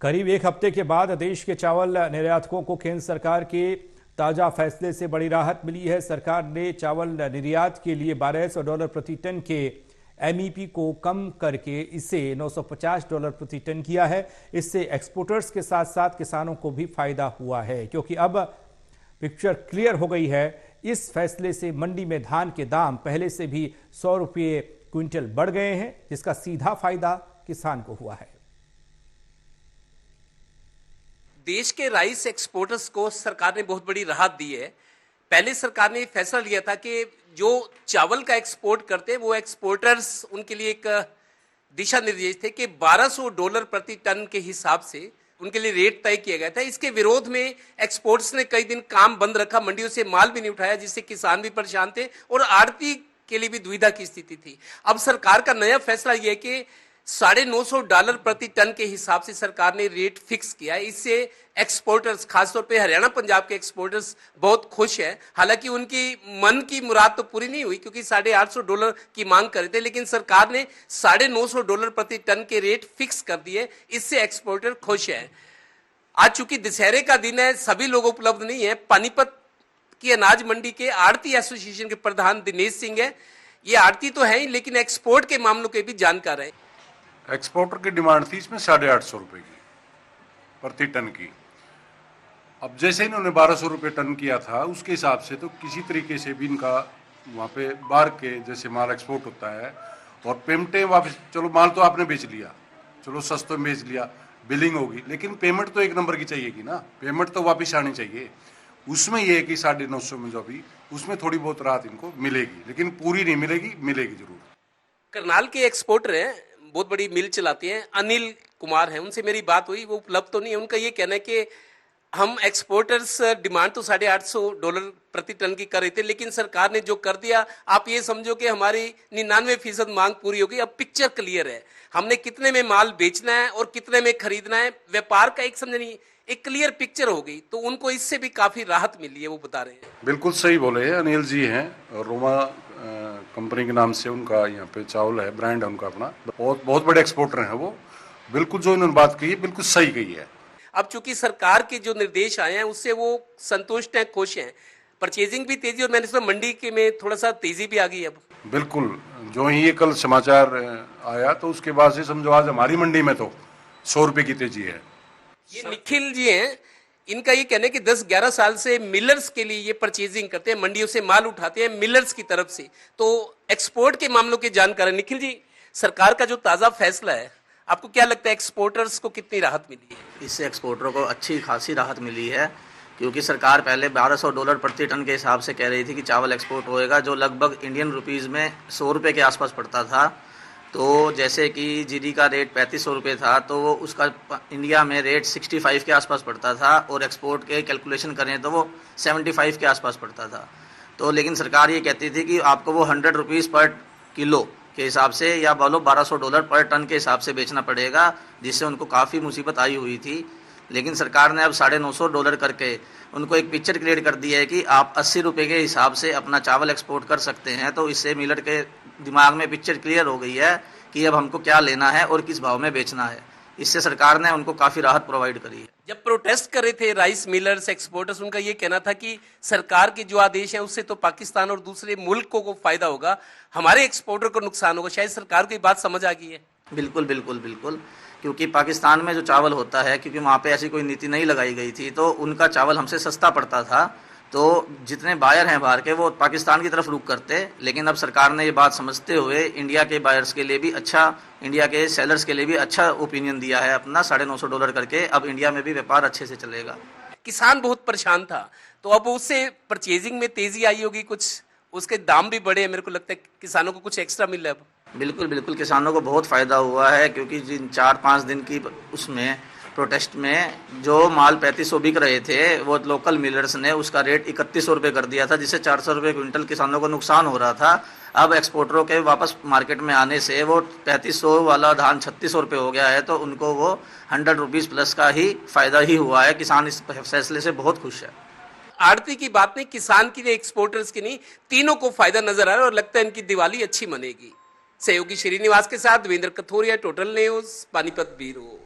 करीब एक हफ्ते के बाद देश के चावल निर्यातकों को केंद्र सरकार के ताजा फैसले से बड़ी राहत मिली है। सरकार ने चावल निर्यात के लिए $1200 प्रति टन के एमईपी को कम करके इसे $950 प्रति टन किया है। इससे एक्सपोर्टर्स के साथ साथ किसानों को भी फायदा हुआ है, क्योंकि अब पिक्चर क्लियर हो गई है। इस फैसले से मंडी में धान के दाम पहले से भी ₹100 क्विंटल बढ़ गए हैं, जिसका सीधा फायदा किसान को हुआ है। देश के राइस एक्सपोर्टर्स को सरकार ने बहुत बड़ी राहत दी है। पहले सरकार ने फैसला लिया था कि जो चावल का एक्सपोर्ट करते हैं वो एक्सपोर्टर्स, उनके लिए एक दिशा निर्देश थे कि $1200 प्रति टन के हिसाब से उनके लिए रेट तय किया गया था। इसके विरोध में एक्सपोर्ट्स ने कई दिन काम बंद रखा, मंडियों से माल भी नहीं उठाया, जिससे किसान भी परेशान थे और आड़ती के लिए भी दुविधा की स्थिति थी। अब सरकार का नया फैसला यह है कि $950 प्रति टन के हिसाब से सरकार ने रेट फिक्स किया है। इससे एक्सपोर्टर्स, खासतौर पे हरियाणा पंजाब के एक्सपोर्टर्स बहुत खुश हैं। हालांकि उनकी मन की मुराद तो पूरी नहीं हुई, क्योंकि $850 की मांग कर रहे थे, लेकिन सरकार ने $950 प्रति टन के रेट फिक्स कर दिए। इससे एक्सपोर्टर खुश है। आज चूंकि दशहरे का दिन है, सभी लोग उपलब्ध नहीं है। पानीपत की अनाज मंडी के आड़ती एसोसिएशन के प्रधान दिनेश सिंह है। ये आड़ती तो है ही, लेकिन एक्सपोर्ट के मामलों के भी जानकार है। एक्सपोर्टर की डिमांड थी इसमें ₹850 की प्रति टन की। अब जैसे इन्होंने ₹1200 टन किया था, उसके हिसाब से तो किसी तरीके से भी इनका वहाँ पे बाहर के जैसे माल एक्सपोर्ट होता है और पेमेंटें वापस, चलो माल तो आपने बेच लिया, चलो सस्ते में बेच लिया, बिलिंग होगी, लेकिन पेमेंट तो एक नंबर की चाहिएगी ना, पेमेंट तो वापस आनी चाहिए। उसमें यह है कि 950 में जो भी उसमें थोड़ी बहुत राहत इनको मिलेगी, लेकिन पूरी नहीं मिलेगी, मिलेगी जरूर। करनाल के एक्सपोर्टर हैं, बहुत बड़ी मिल चलाते हैं, अनिल कुमार हैं, उनसे मेरी बात हुई। वो उपलब्ध तो नहीं है। उनका ये कहना है कि हम एक्सपोर्टर्स डिमांड तो $850 प्रति टन की कर रहे थे, लेकिन सरकार ने जो कर दिया, आप ये समझो कि हमारी 99% मांग पूरी हो गई। अब पिक्चर क्लियर है, हमने कितने में माल बेचना है और कितने में खरीदना है। व्यापार का एक समझनी, एक क्लियर पिक्चर हो गई, तो उनको इससे भी काफी राहत मिली है, वो बता रहे हैं। बिल्कुल सही बोले हैं, अनिल जी हैं, रोमा कंपनी के नाम से उनका यहाँ पे चावल है, ब्रांड है उनका अपना, बहुत बड़े एक्सपोर्टर हैं वो। बिल्कुल जो इन्होंने बात कही है बिल्कुल सही कही है। अब चूंकि सरकार के जो निर्देश आए हैं उससे वो संतुष्ट हैं, खुश हैं। परचेजिंग भी तेजी, और मैंने सुना मंडी के में थोड़ा सा तेजी भी आ गई। अब बिल्कुल जो ही ये कल समाचार आया तो उसके बाद से समझो आज हमारी मंडी में तो ₹100 की तेजी है। ये निखिल जी हैं, इनका ये कहना है कि 10-11 साल से मिलर्स के लिए ये परचेजिंग करते हैं, मंडियों से माल उठाते हैं मिलर्स की तरफ से, तो एक्सपोर्ट के मामलों की जानकारी। निखिल जी, सरकार का जो ताजा फैसला है, आपको क्या लगता है एक्सपोर्टर्स को कितनी राहत मिली है? इससे एक्सपोर्टरों को अच्छी खासी राहत मिली है, क्योंकि सरकार पहले $1200 प्रति टन के हिसाब से कह रही थी कि चावल एक्सपोर्ट होएगा, जो लगभग इंडियन रुपीज़ में ₹100 के आसपास पड़ता था। तो जैसे कि जीडी का रेट ₹3500 था, तो वो उसका इंडिया में रेट 65 के आसपास पड़ता था, और एक्सपोर्ट के कैलकुलेशन करें तो वो 75 के आसपास पड़ता था। तो लेकिन सरकार ये कहती थी कि आपको वो ₹100 पर किलो के हिसाब से, या बोलो $1200 पर टन के हिसाब से बेचना पड़ेगा, जिससे उनको काफ़ी मुसीबत आई हुई थी। लेकिन सरकार ने अब $950 करके उनको एक पिक्चर क्रिएट कर दी है कि आप ₹80 के हिसाब से अपना चावल एक्सपोर्ट कर सकते हैं। तो इससे मिलर के दिमाग में पिक्चर क्लियर हो गई है कि अब हमको क्या लेना है और किस भाव में बेचना है। इससे सरकार ने उनको काफ़ी राहत प्रोवाइड करी है। जब प्रोटेस्ट कर रहे थे राइस मिलर्स, एक्सपोर्टर्स, उनका ये कहना था कि सरकार के जो आदेश हैं उससे तो पाकिस्तान और दूसरे मुल्कों को फायदा होगा, हमारे एक्सपोर्टर को नुकसान होगा। शायद सरकार को ये बात समझ आ गई है। बिल्कुल बिल्कुल बिल्कुल, क्योंकि पाकिस्तान में जो चावल होता है, क्योंकि वहाँ पे ऐसी कोई नीति नहीं लगाई गई थी, तो उनका चावल हमसे सस्ता पड़ता था। तो जितने बायर हैं बाहर के, वो पाकिस्तान की तरफ रुख करते। लेकिन अब सरकार ने ये बात समझते हुए इंडिया के बायर्स के लिए भी अच्छा, इंडिया के सेलर्स के लिए भी अच्छा ओपिनियन दिया है अपना $950 करके। अब इंडिया में भी व्यापार अच्छे से चलेगा। किसान बहुत परेशान था, तो अब उससे परचेजिंग में तेजी आई होगी, कुछ उसके दाम भी बढ़े हैं। मेरे को लगता है किसानों को कुछ एक्स्ट्रा मिल रहा है अब। बिल्कुल बिल्कुल, किसानों को बहुत फ़ायदा हुआ है, क्योंकि जिन 4-5 दिन की उसमें प्रोटेस्ट में जो माल 3500 बिक रहे थे, वो लोकल मिलर्स ने उसका रेट ₹3100 कर दिया था, जिससे ₹400 क्विंटल किसानों को नुकसान हो रहा था। अब एक्सपोर्टरों के वापस मार्केट में आने से वो 3500 वाला धान ₹3600 हो गया है, तो उनको वो ₹100 प्लस का ही फायदा ही हुआ है। किसान इस फैसले से बहुत खुश है। आड़ती की बात नहीं, किसान की नहीं, एक्सपोर्टर्स की नहीं, तीनों को फायदा नजर आ रहा है और लगता है इनकी दिवाली अच्छी मनेगी। सहयोगी श्रीनिवास के साथ Devendra Kathoria, total news, Panipat bureau.